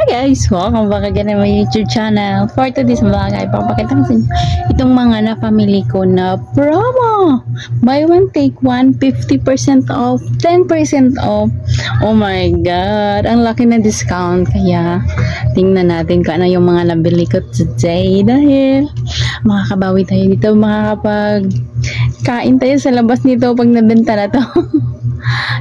Hi guys! Welcome back again to my YouTube channel. For today's vlog ay papakita ko sa inyo itong mga napamili ko na promo. Buy one take one, 50% off, 10% off. Oh my god! Ang laki na discount. Kaya tingnan natin kung ano yung mga nabili ko today. Dahil makakabawi tayo dito, makakapag kain tayo sa labas nito pag nabenta na to.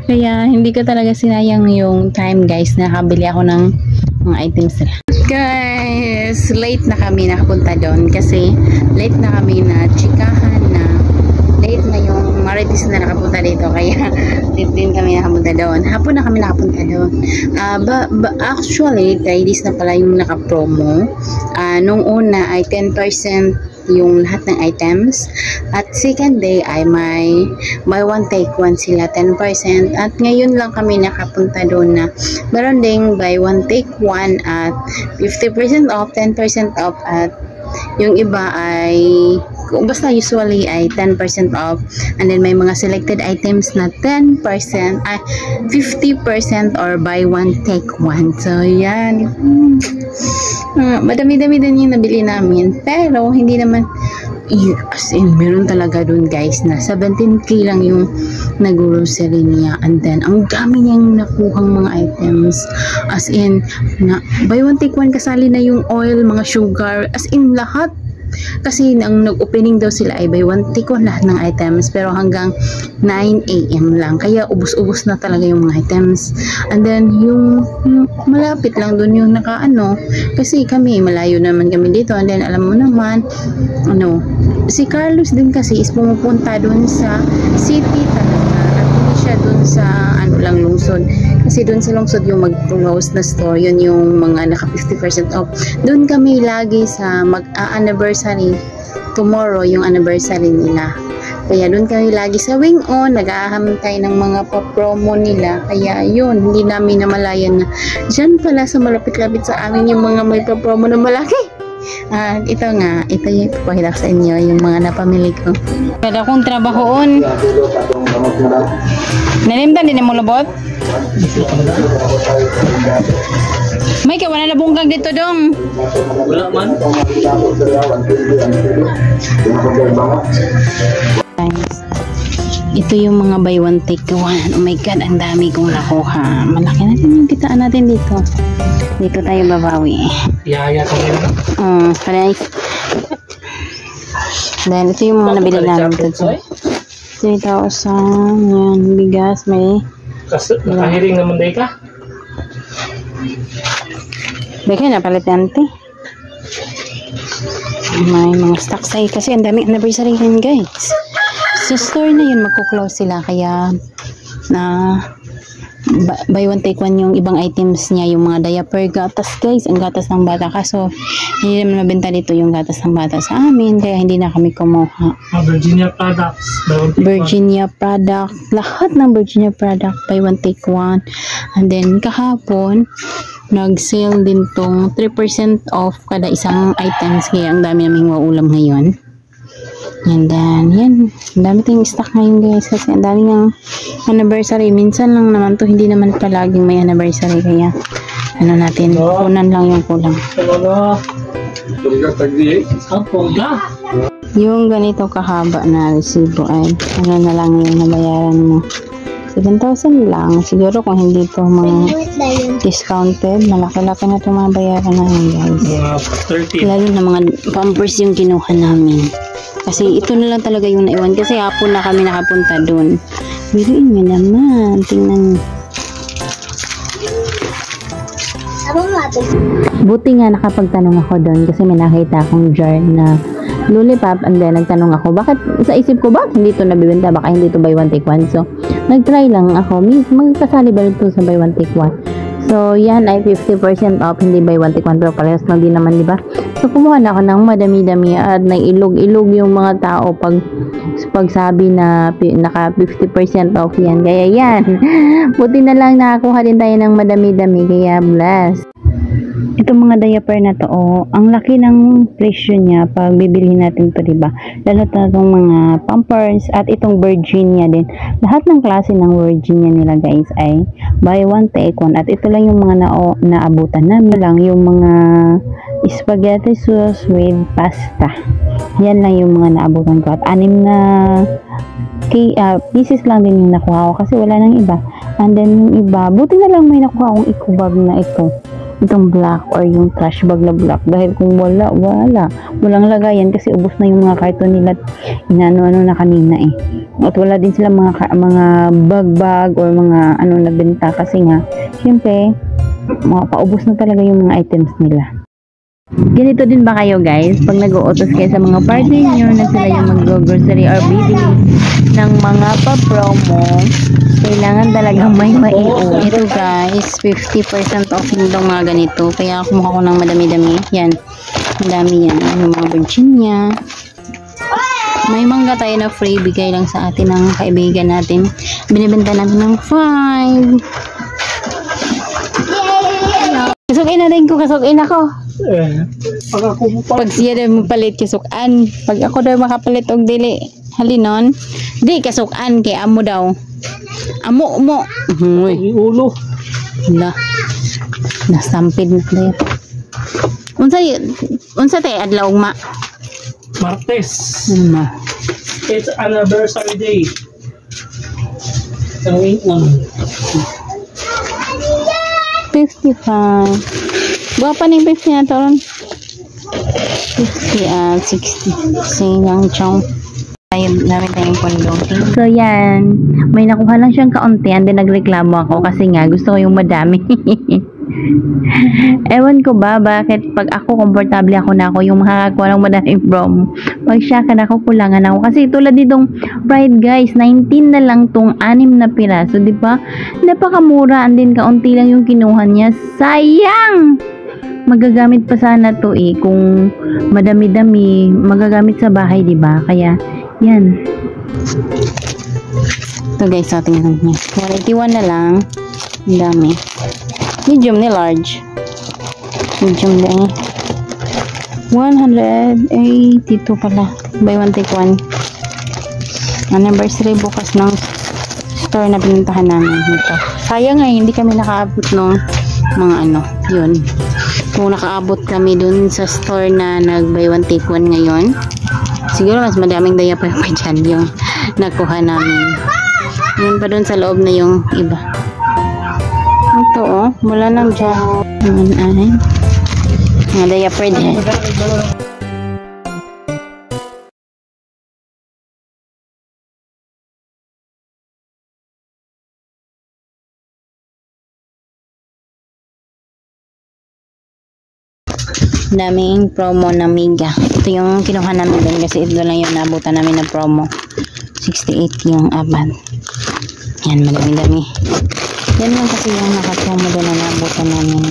Kaya hindi ko talaga sinayang yung time guys, nakabili ako ng mga items nila. Guys, late na kami nakapunta doon kasi late na kami na chikahan na late na yung Marites na nakapunta dito, kaya late din kami nakapunta doon. Hapon na kami nakapunta doon. Actually, ladies na pala yung naka-promo. Nung una ay 10% yung lahat ng items, at second day ay may buy one take one sila 10%, at ngayon lang kami nakapunta doon na meron ding buy one take one at 50% off, 10% off, at yung iba ay basta usually ay 10% off, and then may mga selected items na 10%, 50% or buy one take one. So yan, madami-dami din yung nabili namin, pero hindi naman as in meron talaga dun guys na 17k lang yung nag-grocery niya, and then ang dami niyang nakuhang mga items, as in na buy one take one, kasali na yung oil, mga sugar, as in lahat. Kasi ang nag-opening daw sila ay buy one take one lahat ng items, pero hanggang 9 AM lang, kaya ubos-ubos na talaga yung mga items. And then yung malapit lang dun yung naka-ano, kasi kami malayo naman kami dito, and then alam mo naman si Carlos din kasi is pumupunta dun sa city talaga, at hindi siya dun sa lang lungsod, kasi dun sa lungsod yung mag-close na store, yun yung mga naka 50% off. Dun kami lagi sa mag-anniversary, tomorrow yung anniversary nila, kaya dun kami lagi sa wing on, nag-aahantay ng mga pa-promo nila. Kaya yun, hindi namin namalayan na dyan pala sa malapit-lapit sa amin yung mga may pa-promo na malaki. Ito yung ipapakita sa inyo yung mga napamili ko. Kada kong trabahoon, nalimtan din mo lubot. May kawana na bungkag dito dong. Wala man. Guys, ito yung mga buy one take one. Oh my god, ang dami kong nakuha. Malaki na din yung kitaan natin dito. Dito tayo babawi. Yaya kami. Guys. Then ito yung mga nabili namin dito. 3,000. Yan, bigas, may nakahiring naman day ka? Beke na palit ante. May mga stocks ay kasi ang daming anniversary yan guys. Sa store na yun magko-close sila, kaya na buy one take one yung ibang items niya, yung mga diaper, gatas guys, ang gatas ng bata, kaso hindi naman mabenta dito yung gatas ng bata sa amin, kaya hindi na kami kumuha. Virginia products, Virginia product, lahat ng Virginia product buy one take one. And then kahapon nag-sale din tong 3% off kada isang items, kaya ang dami naming maulam ngayon. And then, yan. Ang dami tayong stock ngayon guys, kasi ang dami ng anniversary. Minsan lang naman to, hindi naman palaging may anniversary. Kaya, natin, kunan lang yung kulang. Yung ganito kahaba na resibo ay, na lang yung nabayaran mo. 7,000 lang. Siguro kung hindi to mga discounted, malaki-laki na itong mga bayaran namin guys. Lalo na mga pampers yung kinuha namin. Kasi ito na lang talaga yung naiwan, kasi hapon na kami nakapunta doon. Biruin nyo naman, tingnan nyo. Buti nga nakapagtanong ako doon, kasi may nakita akong jar na lollipop, and then nagtanong ako, bakit sa isip ko ba hindi to nabibenta, baka hindi to buy one take one. So nagtry lang ako, magkasali ba ito sa buy one take one. So yan ay 50% off, hindi buy one take one, pero parehas lang din naman, diba? So kumuha na ako ng madami-dami, at nailog-ilog yung mga tao pag sabi na naka 50% off yan. Kaya yan, buti na lang nakakuha din tayo ng madami-dami, kaya bless. Itong mga diaper na to, ang laki ng presyo niya pag bibilhin natin to, diba? Lalo na itong mga Pampers at itong Virginia din. Lahat ng klase ng Virginia nila guys ay buy one take one. At ito lang yung mga naabutan namin lang, yung mga spaghetti sauce with pasta. Yan lang yung mga naabutan ko. At 6 na pieces lang din yung nakuha ko kasi wala nang iba. And then yung iba, buti na lang may nakuha akong eco bag na itong black or yung trash bag na black, dahil kung walang lagayan kasi ubos na yung mga karton nila, inano-ano na kanina at wala din sila mga bag or mga na benta kasi nga syempre paubos na talaga yung mga items nila. Ganito din ba kayo guys pag nag-uutos kayo sa mga partner nyo na sila yung mag-grocery or bibili ng mga pa-promo, kailangan talagang may maiuwi. Ito guys, 50% off nitong mga ganito. Kaya kumuha ko ng madami-dami. Yan. Madami yan. Yung mga Virginia. May mangga tayo na free. Bigay lang sa atin ng kaibigan natin. Binibenta natin ng 5. Kasukin na din ko. Kasukin ako. Pag siya daw mapalit kasukan. Pag ako daw makapalit og dili. Halinon. Di kasukan kay amo daw. Amo mo. Ulo. Hala. Nasampid na tayo. Unsa tay adlaw ma? Martes. Ma. It's anniversary day. Ang 55. Gua pa ning 50 na to ron. 50 at 60. Sinang chong. Ayun, namin tayong pondong. So, yan. May nakuha lang siyang kaunti and then nagreklamo ako kasi nga gusto ko yung madami. Ewan ko ba, bakit pag ako komportable ako na ako yung makakakuha ng madaming promo. Pag siya ka na kukulangan ako. Kasi tulad nitong Pride guys, 19 na lang tong 6 na piraso, di ba? Napakamura and then kaunti lang yung kinuha niya. Sayang! Magagamit pa sana to kung madami-dami, magagamit sa bahay, di ba? Kaya yan. Ito guys, so tingnan niya. 181 na lang. Ang dami. Medium ni large. Medium din. 182 pala. Buy one take one. Anniversary bukas ng store na pinuntahan namin dito. Sayang hindi kami nakaabot ng mga yun. Kung nakaabot kami dun sa store na nag buy one take one ngayon, siguro mas madaming diaper pa dyan yung nakuha namin. Yun pa dun sa loob na yung iba. Ito mula nang dyan. Yun ay mga diaper din. Daming promo na Mega. Ito yung kinuha namin din kasi ito lang yung nabutan namin na promo. 68 yung abad. Yan, madami-dami. Yan lang kasi yung naka-promo doon na nabutan namin.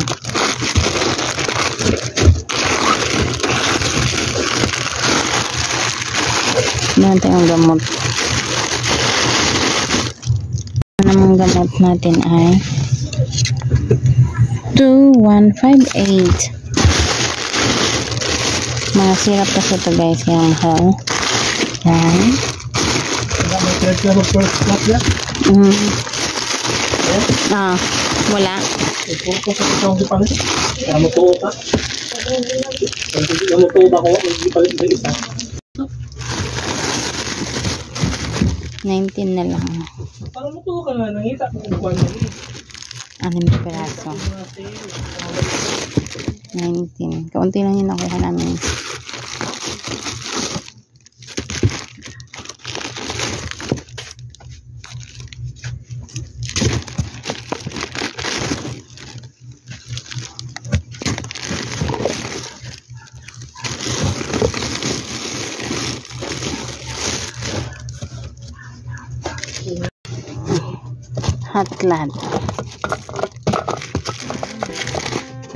Meron tayong gamot. Ano namang gamot natin ay 2158. Mga syrup kasi ito guys, kaya mahal. Yan. Wala. Namutuo ka. Namutuo ba ko? Nagpalit ba isa? 19 na lang. Parang mutuo ka nga. Nangita ko kung kuha mo. 6 piraso. 19. Kaunti lang yung nakuha namin. Hatlad.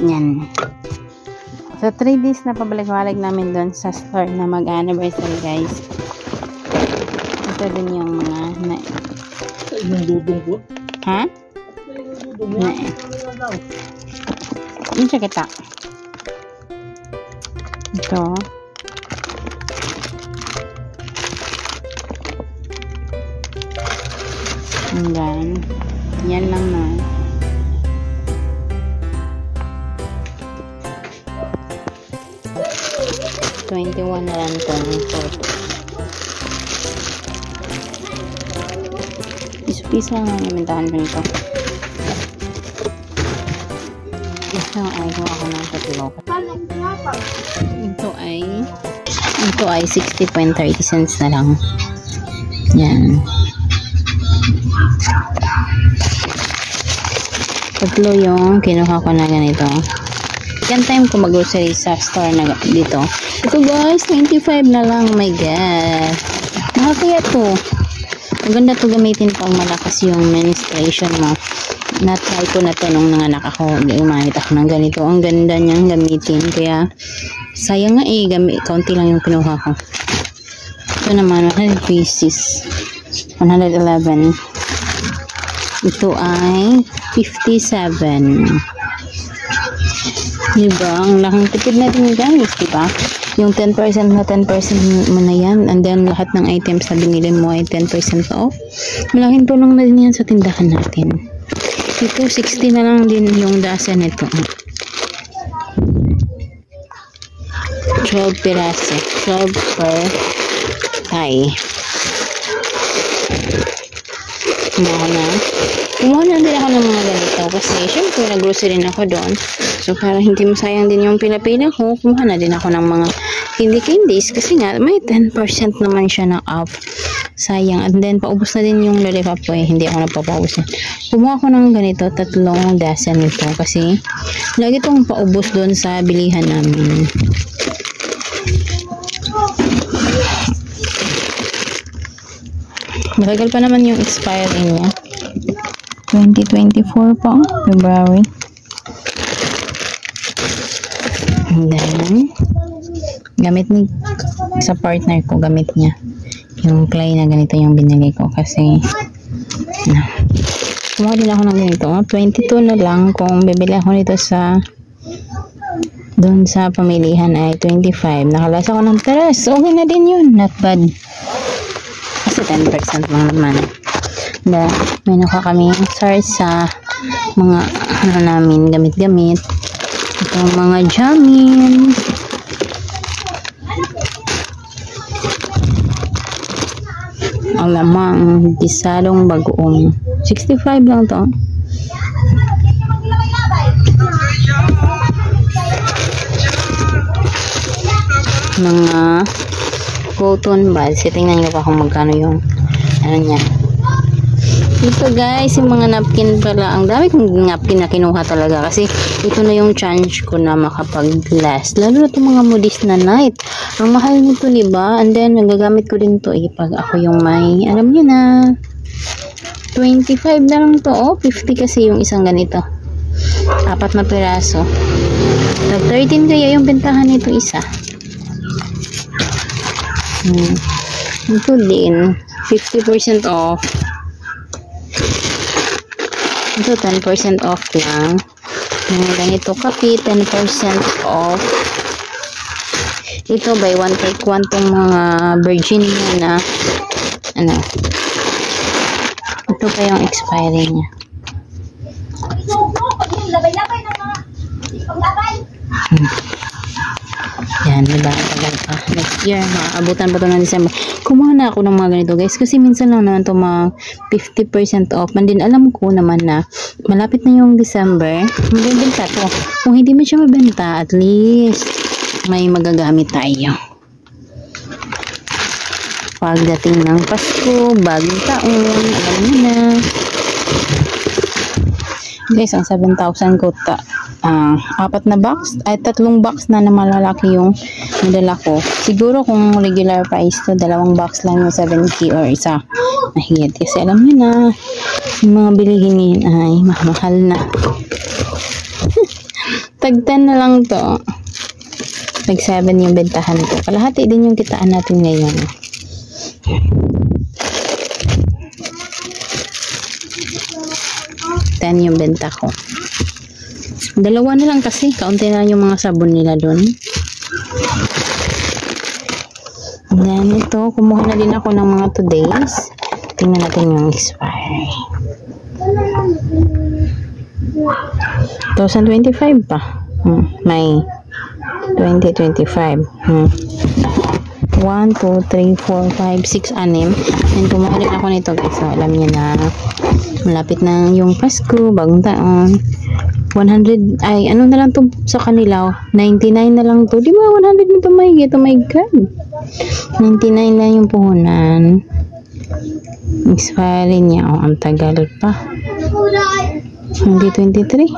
Yan. So, 3 days na pabalik-balik namin doon sa store na mag-anniversary, guys. Ito din yung mga Yung dudong po? Ha? Ano siya kita? Ito. Ayan. Yan lang na. $21 na lang itong photo. Piso lang ang imintahan ko nito. Isang ay kung ako ng tatlo. Ito ay 60.30 cents na lang. Yan. Tatlo yung kinuha ko na ganito. Yan time ko mag-grocery sa store na dito. Ito guys, 95 na lang. Oh my god. Mahal kaya to. Maganda to gamitin pang malakas yung menstruation mo. Na-try ko na to nung nanganak ako. Gumamit ako ng ganito. Ang ganda niyang gamitin. Kaya, sayang nga kaunti lang yung kinuha ko. Ito naman, 100 pieces. 111. Ito ay 57. Diba? Ang laking tipid natin guys, diba? Yung 10% na 10% mo na yan, and then lahat ng items na binili mo ay 10% off. Malaking tulong na din yan sa tindahan natin. Ito, 60 na lang din yung dozen nito. 12 piraso. 12 per tie. Kumuha na din ako ng mga ganito kasi syempre nag-grocery na ako doon. So para hindi masayang din yung pila-pila ko, kumuha na din ako ng mga candies kasi nga may 10% naman siya na off. Sayang. And then paubos na din yung lollipop ko eh. Hindi ako napapaubos na. Kumuha ko ng ganito, 3 dozen nito kasi lagi itong paubos doon sa bilihan namin. Matagal pa naman yung expiry niya. 2024 pa, February. And then, gamit ni sa partner ko, gamit niya. Yung clay na ganito yung binili ko kasi kumuha din ako ng ganito. 22 na lang kung bibili ako nito sa doon sa pamilihan ay 25. Nakalasa ko ng teres. Okay na din yun. Not bad. Kasi 10% lang naman. May nakuha kami sa mga namin gamit-gamit. Itong mga jamin. Ang lamang disalong bagoong 65 lang to. Mga cotton buds. Tingnan nyo pa kung magkano yung ano niya. Ito guys, yung mga napkin pala. Ang dami kong napkin na kinuha talaga kasi ito na yung chance ko na makapag-last. Lalo na itong mga modis na night. Ang mahal nito, diba? And then, nagagamit ko din to pag ako yung may, alam nyo na, 25 na lang to. 50 kasi yung isang ganito. 4 na piraso. Nag 13 kaya yung bentahan nito isa. Ito din, 50% off. Ito 10% off lang. Yung ganito kape, 10% off. Ito by 1 take 1 tong mga virgin na ano. Ito pa yung expiry niya. Yan, diba? Tagal pa. Next year, maabutan pa ito ng December. Kumuha na ako ng mga ganito guys kasi minsan lang naman ito mga 50% off. Man din alam ko naman na malapit na yung December, magbibenta to. Kung hindi man siya mabenta, at least may magagamit tayo. Pagdating ng Pasko, bagong taon, alam mo na. Guys, ang 7,000 ko 4 na box, ay 3 box na malalaki yung nadala ko. Siguro kung regular price to, 2 box lang yung 70 or isa mahigit. Kasi alam nyo na, yung mga bilihin ngayon ay mahal na. Tag 10 na lang to. Tag 7 yung bentahan ko. Kalahati din yung kitaan natin ngayon. Yung benta ko. Dalawa na lang kasi. Kaunti na lang yung mga sabon nila doon. Then, ito. Kumuha na din ako ng mga 2 days. Tingnan natin yung expiry. 2025 pa. May 2025. 1, 2, 3, 4, 5, 6, 6. And kumuha din ako nito guys. So, alam niyo na malapit na yung Pasko, bagong taon. 100, ay ano na lang to sa kanila, 99 na lang to, di ba 100 nito mahigit, oh my god, 99 lang yung puhunan. Expiry niya, oh ang tagal pa, 2023,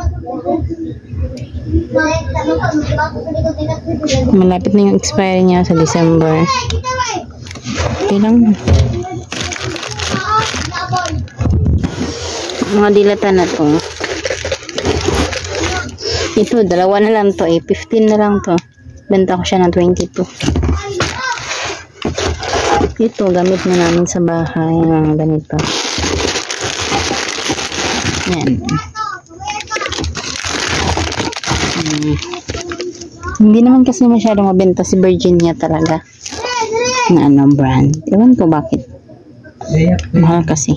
malapit na yung expiry niya sa December. Okay lang, mga dilata na to. Ito, dalawa na lang to 15 na lang to. Benta ko siya ng 22. Ito, gamit na namin sa bahay. Mga ganito. Yan. Hindi naman kasi masyadong mabenta si Virginia talaga. Na ano, brand. Ewan ko bakit. Mahal kasi.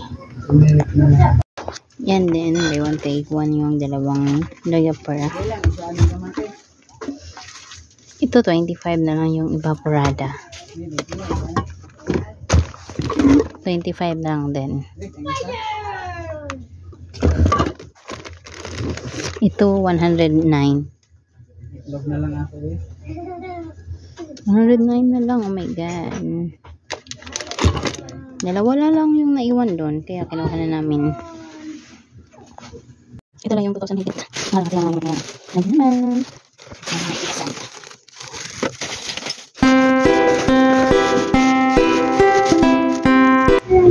Yan din, buy one take one yung dalawang diaper. Ito 25 na lang yung evaporada. 25 lang din. Ito 109. 109 na lang, oh my god. Dalawa lang yung naiwan doon, kaya kinuha na namin. Ito lang yung 2,000 higit. Mahal kasi ang mga naman.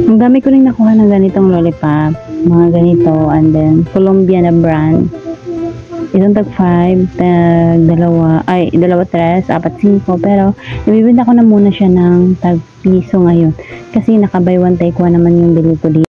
Ang dami ko rin nakuha ng ganitong lollipop. Mga ganito. And then, Colombia na brand. Itong tag 5, tag 2, ay, 2, 3, 4, 5. Pero, nabibinta ko na muna siya ng tag piso ngayon. Kasi naka buy one take one naman yung bili ko dito.